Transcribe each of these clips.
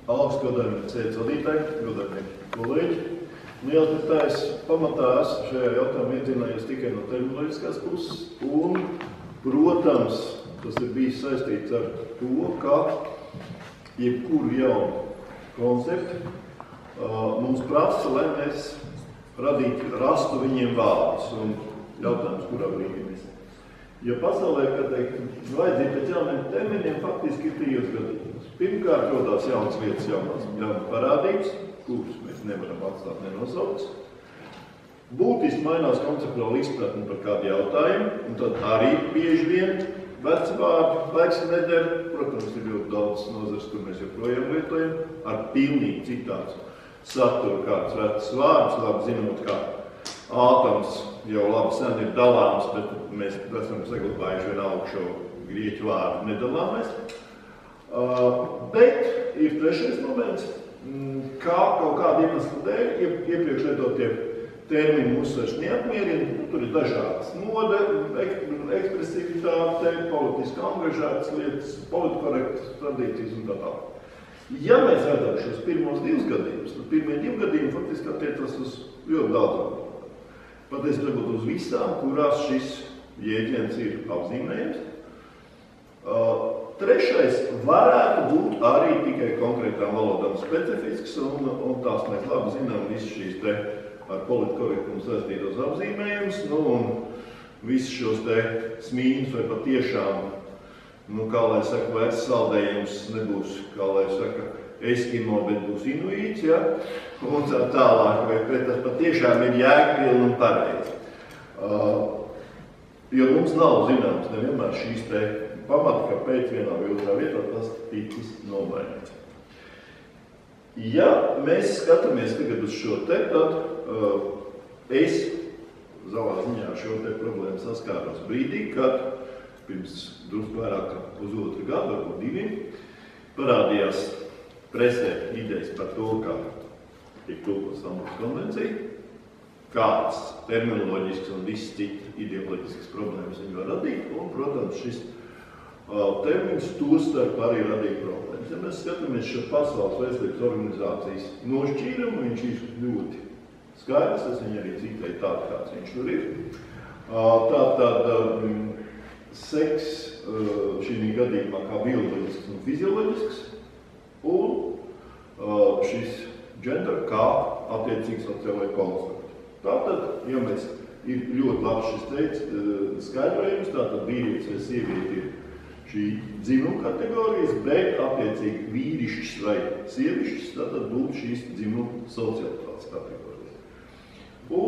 Augstgadājumi sēdes vadītāji, godājumie kolēģi. Jāskatās pamatās šajā jautājumā iedzinājos tikai no terminoloģiskās puses. Un, protams, tas ir bijis saistīts ar to, ka jebkuru jaunu konceptu mums prasa, lai mēs rastu viņiem vārdus un jautājums, kurā brīdī mēs. Ja pasaulē, kad teikt, vajadzība pēc jauniem terminiem, faktiski ir 3 gadījumos. Pirmkārt, rodās jaunas lietas, jaunas parādības, kuras mēs nevaram atstāt nenosauktas. Būtiski mainās konceptuāli izpratni par kādu jautājumu, un tad arī bieži vien veci vārdi, laiks nedēļ, protams, ir ļoti daudz nozars, kur mēs joprojām lietojam, ar pilnīgi citāds saturu kāds vecs vārds, labi zinot, kā ātoms jau labi sen ir dalāms, bet mēs esam saglabājuši vienalga šo grieķu vārdu nedalāmies. Bet ir trešais moments, kā kaut kāda iemesla dēļ iepriekš lietotie termini mūs vairs neapmierina. Tur ir dažādas mode, ekspresivitāte, politiski angažētas lietas, politkorektas tradīcijas un tā tālāk. Ja mēs redzam šos pirmos 2 gadījumus, tad pirmie 2 gadījumi faktiski attiecas uz ļoti daudzām. Patiesībā uz visām, kurās šis jēdziens ir apzīmējams. Trešais varētu būt arī tikai konkrētām valodām specifisks, un tās mēs labi zinām visu šīs te ar politkorektumu saistītos apzīmējumus, un visus šos te smīnus vai patiešām, kā lai saka, vairs saldējums nebūs, kā lai saka, Eskimo, bet būs inuīts, ja? Un tā tālāk, vai tas patiešām ir jēgpilni un pareizi. Jo mums nav zināms nevienmēr šīs te pamati, kāpēc vienā vai otrā vietā tas ticis nomainīts. Ja mēs skatāmies tagad uz šo te, tad es savā ziņā šo te problēmu saskāros brīdī, kad pirms drusku vairāk kā pusotru gadu, varbūt 2, parādījās presē idejas par to, kā tiek tulkots Stambulas konvencija, kādas terminoloģiskas un visas citas ideoloģiskas problēmas viņi var radīt, un, protams, šis termins tostarp arī radīja problēmas. Ja mēs skatāmies šo Pasaules veselības organizācijas nošķīrumu, viņš ir ļoti skaidrs, es viņu arī citēju tādu, kāds viņš tur ir. Tātad seks šī gadījumā kā bioloģisks un fizioloģisks, un šis gender kā attiecīgs sociālai konstrukti. Tātad, ja mēs ir ļoti labs šis skaidrojums, tātad vīrietis vai sievieti ir šī dzimuma kategorijas, bet attiecīgi vīrišķis vai sievišķis, tātad būtu šīs dzimuma socialitātes kategorijas. Un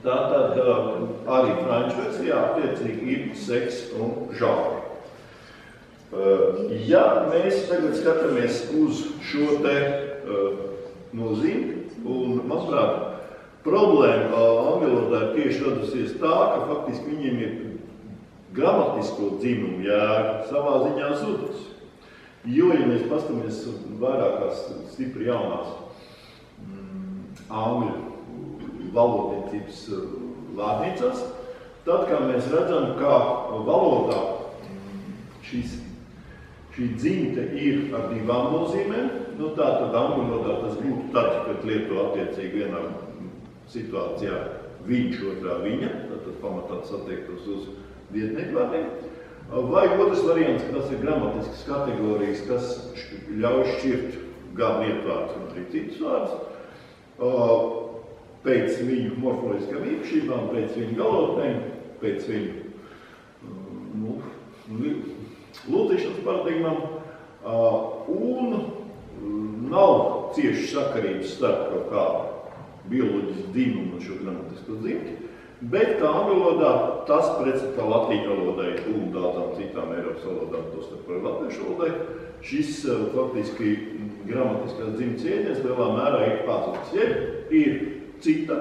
tātad arī franču versijā attiecīgi ir seks un žanri. Ja mēs tagad skatāmies uz šo te nozīmi, un, manuprāt, problēma angļu valodā ir tieši radusies tā, ka faktiski viņiem ir gramatisko dzimumu jēga savā ziņā zudus. Jo, ja mēs paskatāmies vairākās stipri jaunās angļu valodniecības vārnīcās, tad, kā mēs redzam, ka valodā šī dzimte ir ar 2 nozīmēm. Tātad angļu valodā tas būtu tad, kad lieto attiecīgi vienā situācijā viņš, otrā viņa, tātad pamatā tas attiektos uz vietnieku vārdiem. Vai otrs variants, ka tas ir gramatiskas kategorijas, kas ļauj šķirt gan lietvārdus un arī citus vārdus, pēc viņu morfoloģiskām īpašībām, pēc viņu galotnēm, pēc viņu lūtīšanas paradigmām, un nav cieši sakarības starp kaut kādu bioloģisku dzimumu un šo gramatisko dzimti, bet kā angļu valodā tas pretstatā latīņu valodai un daudzām citām Eiropas valodām, tostarp arī latviešu valodai, šis faktiski gramatiskās dzimtes jēdziens lielā mērā ir pazudis. Ja ir cita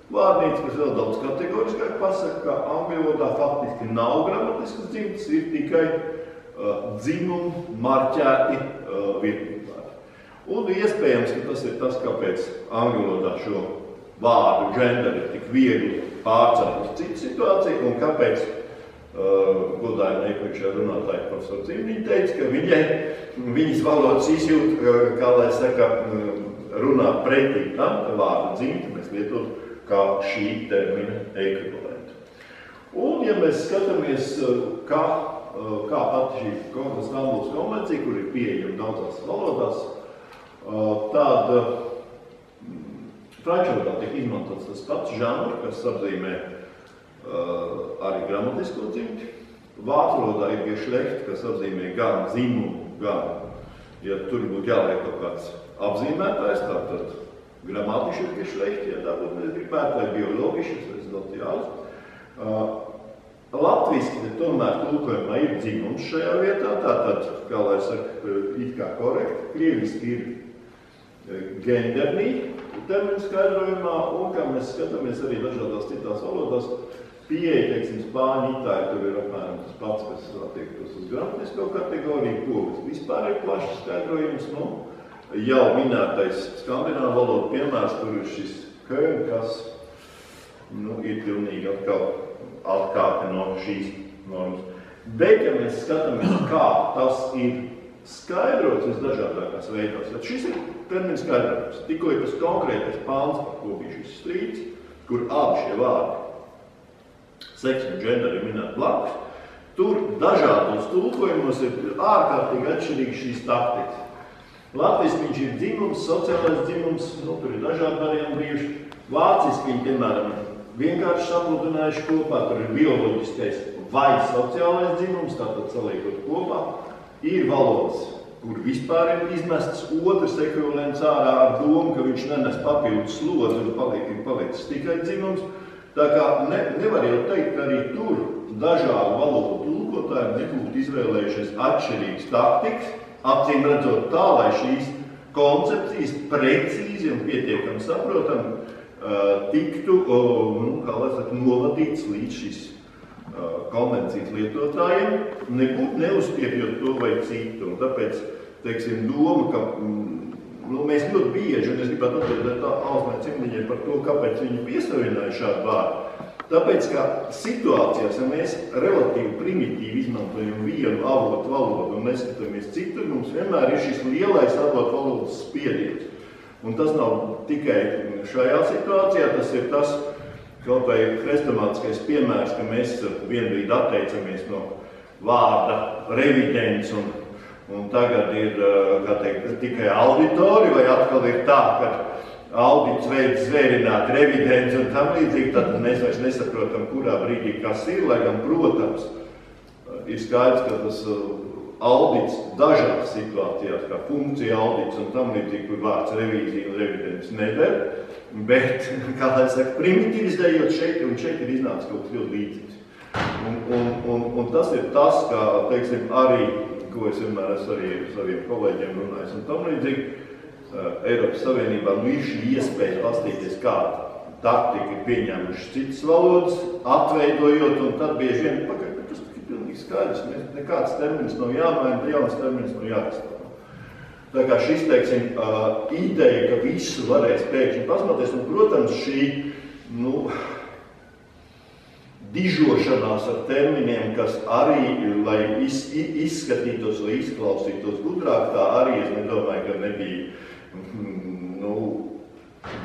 vārnīca, kas vēl daudz kategoriskāk pasaka, ka angļu valodā faktiski nav gramatiskas dzimtes, ir tikai dzimumu marķēti vietnieku vārdi. Un iespējams, ka tas ir tas, kāpēc angļu valodā šo vārdu gender ir tik viegli pārcelt uz citu situāciju, un kāpēc godājumā iepriekšējā runātāja profesora Cimdiņa teica, ka viņas valodas izjūt, kā lai saka, runā pretī tam, ka vārdu dzimta mēs lietotu kā šī termina ekvivalentu. Un, ja mēs skatāmies, kā pati šī Stambulas konvencija, kur ir pieejama daudzās valodās, tad franču valodā tiek izmantots tas pats žanrs, kas apzīmē arī gramatisko dzimti. Vācu valodā ir geschlecht, kas apzīmē gan dzimumu, gan, ja tur būtu jāliek kaut kāds apzīmētājs, tātad gramatisches geschlecht, ja tā būtu mēs gribētu, vai biologisches, vai notiāls. Latviski tomēr tulkojumā ir dzimums šajā vietā, tātad, kā lai saka, it kā korekti, krieviski ir gendernī terminu skaidrojumā, un kā mēs skatāmies arī dažādās citās valodās, pieeja, teiksim, spāņu, itāļu, tur ir apmēram tas pats, kas attiektos uz gramatisko kategoriju, polis vispār ir plašs skaidrojums, jau minētais skandināvu valodu piemērs, tur ir šis köln, kas, ir pilnīgi atkal atkāpe no šīs normas. Bet, ja mēs skatāmies, kā tas ir skaidrots visdažādākās veidos, tad šis ir termins skaidrojums. Tikko ir tas konkrētais pāns, par ko bija šis strīds, kur abi šie vārdi, seks un gender ir minēti blakus, tur dažādos tulkojumos ir ārkārtīgi atšķirīgi šīs taktikas. Latviski viņš ir dzimums, sociālais dzimums, tur ir dažādi varianti bijuši. Vāciski viņi, piemēram, vienkārši sapludinājuši kopā, tur ir bioloģiskais vai sociālais dzimums, tātad saliekot kopā. Ir valodas, kur vispār ir izmests otrs ekvivalents ārā ar domu, ka viņš nenes papildus slodzi un palicis tikai dzimums. Tā kā nevar jau teikt, ka arī tur dažādu valodu tulkotāji nebūtu izvēlējušies atšķirīgas taktikas, acīm redzot tā, lai šīs koncepcijas precīzi un pietiekami saprotami tiktu, kā lai saka, novadīts līdz šīs konvencijas lietotājiem, nebūtu neuzspiedjot to vai citu. Un tāpēc, teiksim, doma, ka mēs ļoti bieži, un es gribētu atbildēt Alsmai Cimdiņai par to, kāpēc viņi piesavināja šādu vārdu. Tāpēc, ka situācijās, ja mēs relatīvi primitīvi izmantojam vienu avotu valodu un neskatāmies citur, mums vienmēr ir šis lielais avotu valodas spiediens. Un tas nav tikai šajā situācijā, tas ir tas, kaut vai hrestomātiskais piemērs, ka mēs vienbrīd atteicamies no vārda revidents un tagad ir, kā teikt, tikai auditori, vai atkal ir tā, ka audits veids zvērināt revidents un tam līdzīgi, tad mēs vairs nesaprotam, kurā brīdī kas ir, lai gan, protams, ir skaidrs, ka tas audits dažās situācijās, kā funkcija audits un tam līdzīgi, kur vārds revīzija un revidents neder, bet, kā lai saka, primitivizējot šeit ir iznācis kaut kas ļoti līdzīgs. Un tas ir tas, kā, teiksim, arī, ko es vienmēr esmu arī ar saviem kolēģiem runājis un tam līdzīgi, Eiropas Savienībā ir šī iespēja pastīties, kāda taktika ir pieņēmuši citas valodas, atveidojot, un tad bieži vien pakaļ, tas ir pilnīgi skaidrs, nekāds termins nav jāmaina, jauns termins nav jāizstāv. Tā kā šis, teiksim, ideja, ka visu varēs pēkšņi pasmaties, un, protams, šī, dižošanās ar terminiem, kas arī, lai izskatītos vai izklausītos gudrāk, tā arī, es nedomāju, ka nebija,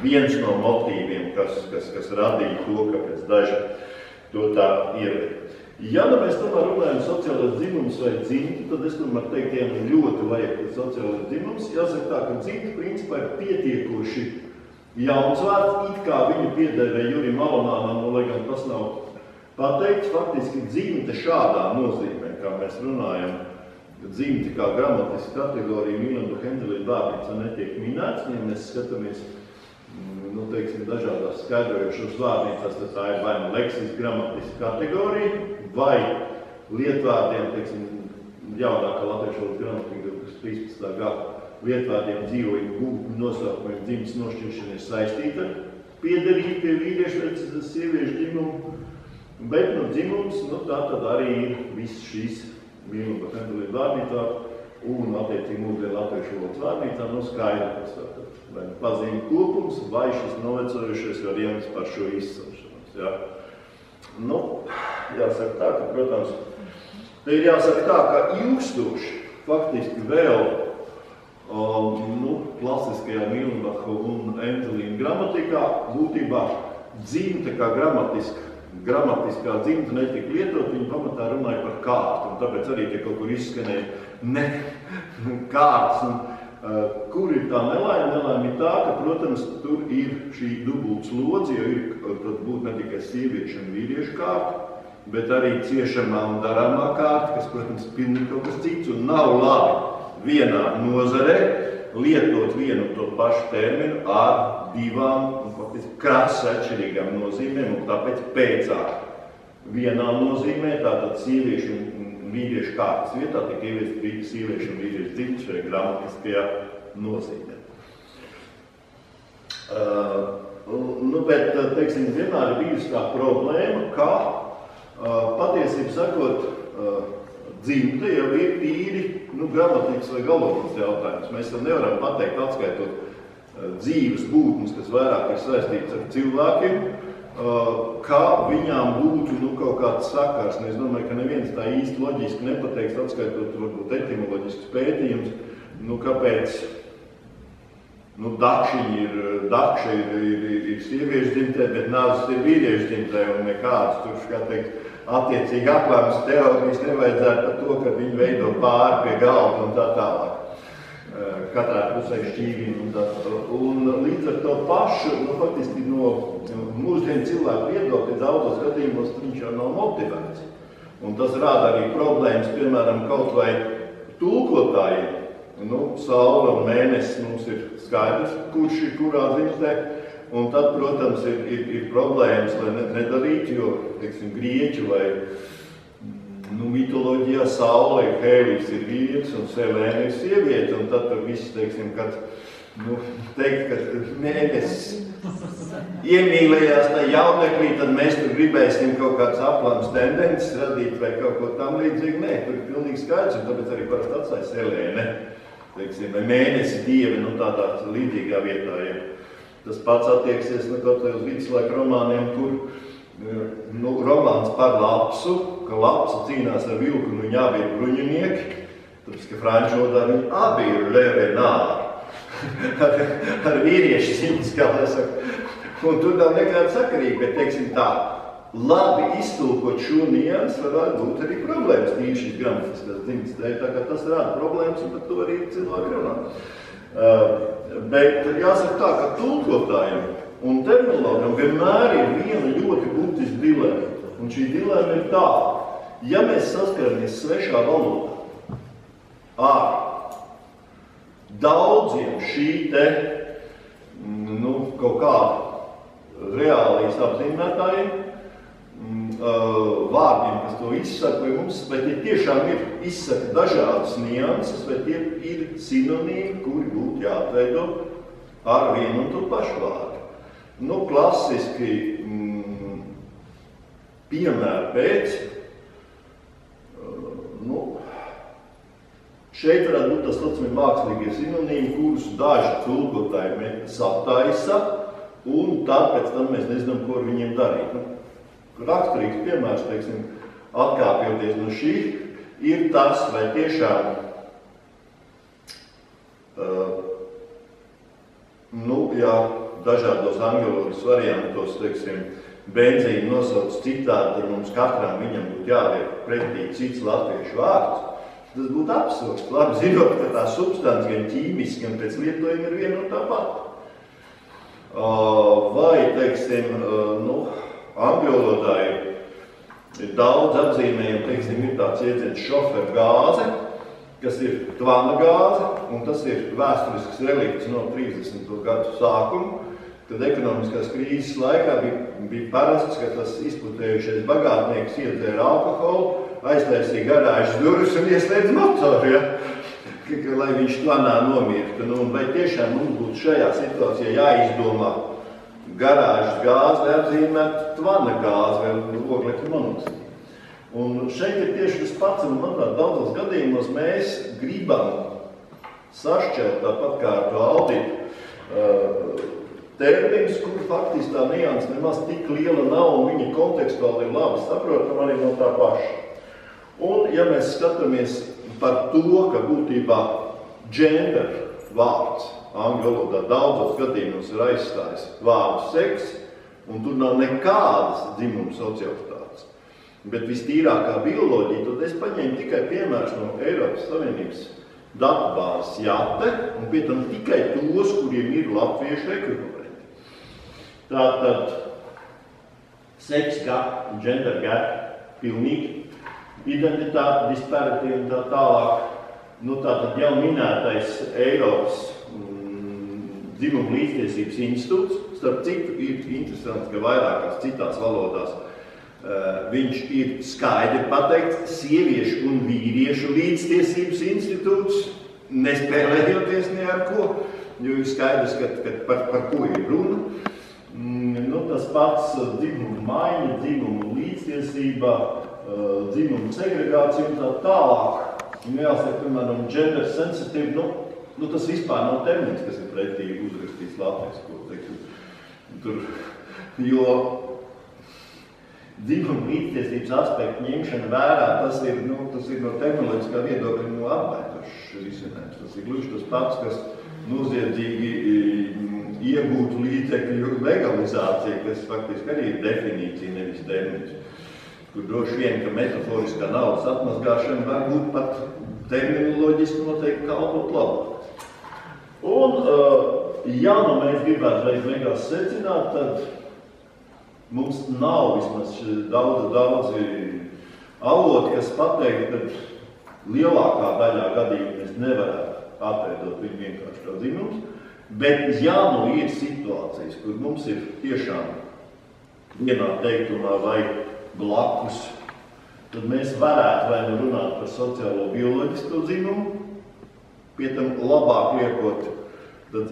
viens no motīviem, kas radīja to, kāpēc daži to tā ievēr. Ja mēs tomēr runājam sociālais dzimums vai dzimti, tad es tomēr teikt, ja ļoti vajag sociālais dzimums, jāsaka tā, ka dzimti principā ir pietiekoši jauns vārds, it kā viņu piedēvē Jurim Alonānam, lai gan tas nav pateikts, faktiski dzimte šādā nozīmē, kā mēs runājam, dzimte kā gramatiska kategorija Milandu Hendelīna vārnīca netiek minēts, ja mēs skatāmies, teiksim, dažādās skaidrojušos vārnīcās, tad tā ir vai leksiska gramatiska kategorija, vai lietvārdiem, teiksim, jaunākā latviešu valodas gramatika 13. gada lietvārdiem dzīvojumu gūtņu nosaukumiem dzimtes nošķiršana ir saistīta ar piederību pie vīriešu vai sieviešu dzimumu, bet dzimums, tā tad arī ir viss šīs Milandu Hendelīna vārnīcā un attiecīgi mūsdienu latviešu valodas vārnīcā skaidrs. Vai pazīme kopums, vai šis novecojušais variants par šo izcelšanos. Ja? Nu, jāsaka tā, ka, protams, te ir jāsaka tā, ka ilgstoši faktiski vēl klasiskajā Milnbacha un Entelīna gramatikā būtībā dzimta kā gramatiskā dzimta netika lietot, viņi pamatā runāja par kārtu, un tāpēc arī tie kaut kur izskanēja kārtas. Kur ir tā nelaime? Nelaime ir tā, ka, protams, tur ir šī dubulta slodze, jo ir tad būt ne tikai sieviešu un vīriešu kārta, bet arī ciešamā un darāmā kārta, kas, protams, pilnīgi kaut kas cits, un nav labi vienā nozarē lietot vienu to pašu terminu ar divām, faktiski krasi atšķirīgām nozīmēm, un tāpēc pēcāk vienā nozīmē, tātad sieviešu un vīriešu kārtas vietā, tika ieviest sieviešu un vīriešu dzimts šajā gramatiskajā nozīmē. Bet, teiksim, vienmēr ir bijusi tā problēma, ka patiesībā sakot, dzimta jau ir tīri gramatikas vai galotnes jautājums. Mēs tam nevaram pateikt, atskaitot dzīves būtnes, kas vairāk ir saistīts ar cilvēkiem, kā viņām būtu kaut kāds sakars. Es domāju, ka neviens tā īsti loģiski nepateiks, atskaitot varbūt etimoloģisks pētījums, kāpēc dakša ir sieviešu dzimtē, bet nāzas ir vīriešu dzimtē, un nekādas tur, kā teikt, attiecīgi aplēmas teorijas nevajadzētu par to, ka viņi veido pāri pie galda un tā tālāk. Katrā pusē šķīvina un tā. Un līdz ar to pašu, faktiski no mūsdienu cilvēku viedokļa daudzos gadījumos viņš jau nav motivēts. Un tas rāda arī problēmas, piemēram, kaut vai tulkotājiem. Saule un mēnesis mums ir skaidrs, kurš ir kurā dzimtē. Un tad, protams, ir problēmas, lai nedarītu, jo, teiksim, grieķu vai mitoloģijā saule ir Hēlijs ir vīrietis un Selēna ir sieviete, un tad tur viss, teiksim, kad, teikt, ka mēnesis iemīlējās tā jauneklī, tad mēs tur gribēsim kaut kāds aplams tendences radīt vai kaut ko tam līdzīgi. Nē, tur ir pilnīgi skaidrs, un tāpēc arī parasti atstāja Selēne, teiksim, vai mēnesi dievi, tādā līdzīgā vietā, ja. Tas pats attieksies kaut vai uz viduslaiku romāniem, kur romāns par lapsu, ka lapsa cīnās ar vilku un viņi abi ir bruņinieki, tāpēc, ka franču valodā viņi abi ir le renard, ar vīriešu simts, kā lai saka. Un tur nav nekāda sakarība, bet, teiksim tā, labi iztulkot šo niansu varētu būt arī problēmas tīri šīs gramatiskās dzimtas dēļ, tā kā tas rāda problēmas un par to arī cilvēki runā. Bet jāsaka tā, ka tulkotājiem un terminologam vienmēr ir viena ļoti būtiska dilēma. Un šī dilēma ir tā, ja mēs saskaramies svešā valodā ar daudziem šī te kaut kāda reālijas apzīmētājiem, vārdiem, kas to izsaka, vai tie tiešām izsaka dažādas nianses, vai tie ir sinonīmi, kuri būtu jāatveido ar vienu un to pašu vārdu. Klasiski piemēru pēc, šeit varētu būt tas mākslīgie sinonīmi, kurus daži tulkotāji sataisa, un tad pēc tam mēs nezinām, ko ar viņiem darīt. Raksturīgs piemērs, teiksim, atkāpjoties no šī, ir tas, vai tiešām, ja dažādos angļu variantos, teiksim, benzīnu nosauc citādi, tad mums katram viņam būtu jāliek pretī cits latviešu vārds. Tas būtu absurds, labi zinot, ka tā substance gan ķīmiski, gan pēc lietojuma ir viena un tā pati. Vai, teiksim, angļu valodā ir daudz apzīmējumu, teiksim, ir tāds jēdziens šoferu gāze, kas ir tvana gāze, un tas ir vēsturisks relikts no 30. gadu sākuma, kad ekonomiskās krīzes laikā bija parasts, ka tas izputējušies bagātnieks iedzēra alkoholu, aiztaisīja garāžas durvis un ieslēdz motoru, lai viņš tvanā nomirtu. Vai tiešām mums būtu šajā situācijā jāizdomā garāžas gāzi, lai apzīmētu tvana gāzi vai oglekļa monoksīdu. Un šeit ir tieši tas pats, un manuprāt, daudzos gadījumos mēs gribam sašķelt tāpat kā ar to auditu termins, kur faktiski tā nianses nemaz tik liela nav un viņa kontekstuāli ir labi saprotam arī no tā paša. Un, ja mēs skatāmies par to, ka būtībā gender vārds angļu valodā daudzos gadījumos ir aizstājis vārdu seks, un tur nav nekādas dzimuma socialitātes. Bet vistīrākā bioloģija, tad es paņēmu tikai piemērs no Eiropas Savienības datubāzes JATE, un pie tam tikai tos, kuriem ir latviešu ekvivalenti. Tātad sex gap, gender gap, pilnīgi identitāte, disparity un tā tālāk. Nu, tātad jau minētais Eiropas dzimuma līdztiesības institūts, starp citu ir interesanti, ka vairākās citās valodās viņš ir skaidri pateikts sieviešu un vīriešu līdztiesības institūts, nespēlējoties ne ar ko, jo ir skaidrs, ka par ko ir runa. Nu, tas pats dzimuma maiņa, dzimuma līdztiesība, dzimuma segregācija un tā tālāk. Jāsaka, piemēram, gender sensitive, nu tas vispār nav termins, kas ir pretī uzrakstīts latviešu, tur, jo dzimuma līdztiesības aspektu ņemšana vērā, tas ir no terminoloģiskā viedokļa atbaitošs risinājums. Tas ir gluži tas pats, kas noziedzīgi iegūtu līdzekļu legalizācija, kas faktiski arī ir definīcija, nevis termins. Kur droši vien, ka metaforiskā naudas atmazgāšana var būt pat terminoloģiski noteikti kalpot labāk. Un, ja nu mēs gribētu beigās secināt, tad mums nav vismaz daudzi avoti, kas pateikt, ka lielākā daļā gadījumā mēs nevarētu atveidot viņu vienkārši kā dzimums, bet ja nu ir situācijas, kur mums ir tiešām vienā teiktumā vai blakus, tad mēs varētu vai nu runāt par sociālo bioloģisko dzimumu, pie tam labāk liekot, tad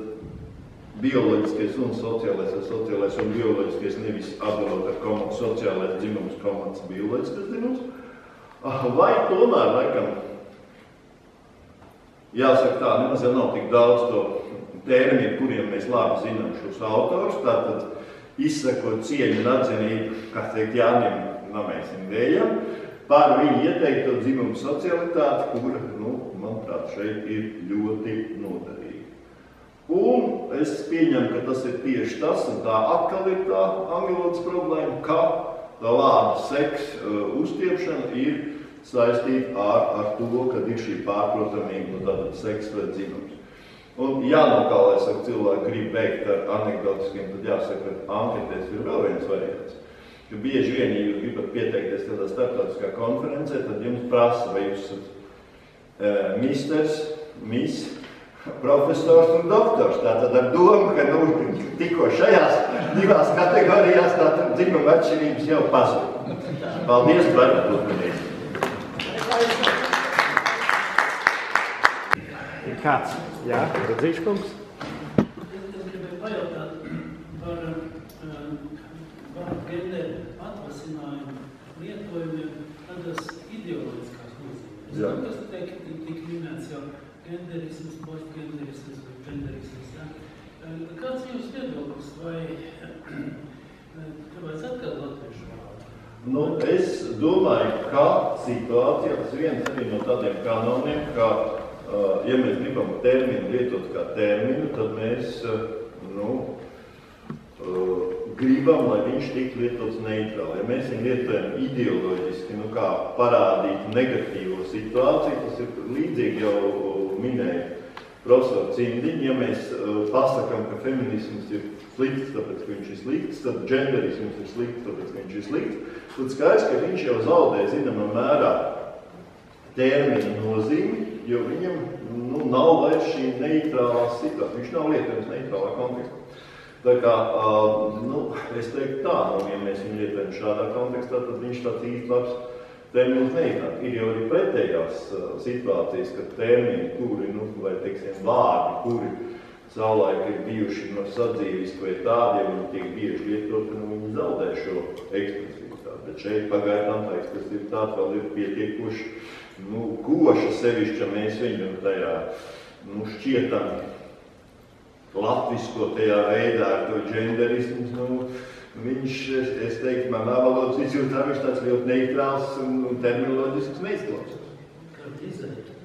bioloģiskais un sociālais, vai sociālais un bioloģiskais nevis atdalot ar komatu sociālais dzimums, komats bioloģiskais dzimums, vai tomēr, laikam, jāsaka tā, nemaz jau nav tik daudz to terminu, kuriem mēs labi zinām šos autors, tātad izsakot cieņu un atzinību, kā teikt, Jānim Namēsim Vējam, par viņu ieteikto dzimumu socialitāti, kura, manuprāt, šeit ir ļoti noderīga. Un es pieņemu, ka tas ir tieši tas, un tā atkal ir tā angļu valodas problēma, ka tā vārda seks uztiepšana ir saistīta ar to, kad ir šī pārprotamība, tātad seks vai dzimums. Un kā lai saka, cilvēki grib beigt ar anekdotiskiem, tad jāsaka, ka anketēs ir vēl viens variants. Ka bieži vien, ja jūs gribat pieteikties tādā starptautiskā konferencē, tad jums prasa, vai jūs esat misters, miss, profesors un doktors. Tātad ar domu, ka tikko šajās divās kategorijās tātad dzimuma atšķirības jau pazūd. Paldies par uzmanību. Kāds? Jā, Radzīškungs? Es gribēju pajautāt par genderu atvasinājumu lietojumiem tādas ideoloģiskās nozīmēs. Kas te tiek minēts jau genderisms, postgenderisms vai genderisms. Kāds ir jūsu viedoklis, vai kāpēc atkal latviešu vārdu? Es domāju, ka situācija, tas viens arī no tādiem kanoniem, ka, ja mēs gribam terminu lietot kā terminu, tad mēs, gribam, lai viņš tik lietots neitrāli. Ja mēs viņu lietojam ideoloģiski, kā parādīt negatīvo situāciju, tas ir līdzīgi jau minēja profesori Cimdiņi, ja mēs pasakam, ka feminisms ir slikts, tāpēc, ka viņš ir slikts, tad genderisms ir slikts, tāpēc, ka viņš ir slikts, tad skaidrs, ka viņš jau zaudē zināmā mērā termina nozīmi, jo viņam nav vairs šī neitrālā situācija, viņš nav lietojams neitrālā kontekstā. Tā kā, es teiktu tā, ja mēs viņu lietojam šādā kontekstā, tad viņš tāds īsti labs termins neiznāk. Ir jau arī pretējās situācijas, kad termini, kuri, vai teiksim, vārdi, kuri savulaik ir bijuši no sadzīviski vai tādiem, un tiek bieži lietoti, viņi zaudē šo ekspresivitāti. Bet šeit pagaidām tā ekspresivitāte vēl ir pietiekoši, koša sevišķi, mēs viņu tajā, šķietam latvisko tajā veidā ar to dženderismu, nu, viņš, es teiktu, manā valodas izjūtā, viņš tāds ļoti neitrāls un terminoloģisks neizklausās. Kāda izēja?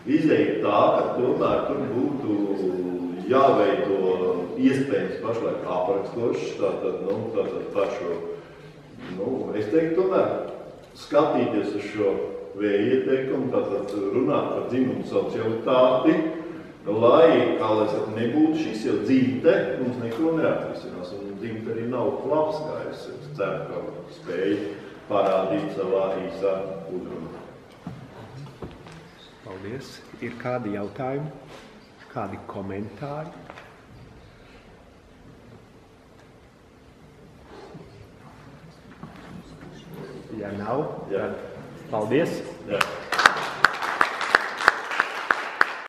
Izēja tā, ka tomēr tur būtu jāveido iespējams pašlaik aprakstošs, tātad par šo, es teiktu tomēr skatīties uz šo vēja ieteikumu, tātad runāt par dzimumu socialitāti, lai, kā lai saka, nebūtu šis jau dzimte, mums neko neatrisinās, un dzimte arī nav labs, kā es ceru, ka spēju parādīt savā īsā uzrunā. Paldies. Ir kādi jautājumi, kādi komentāri? Ja nav, tad paldies. Jā.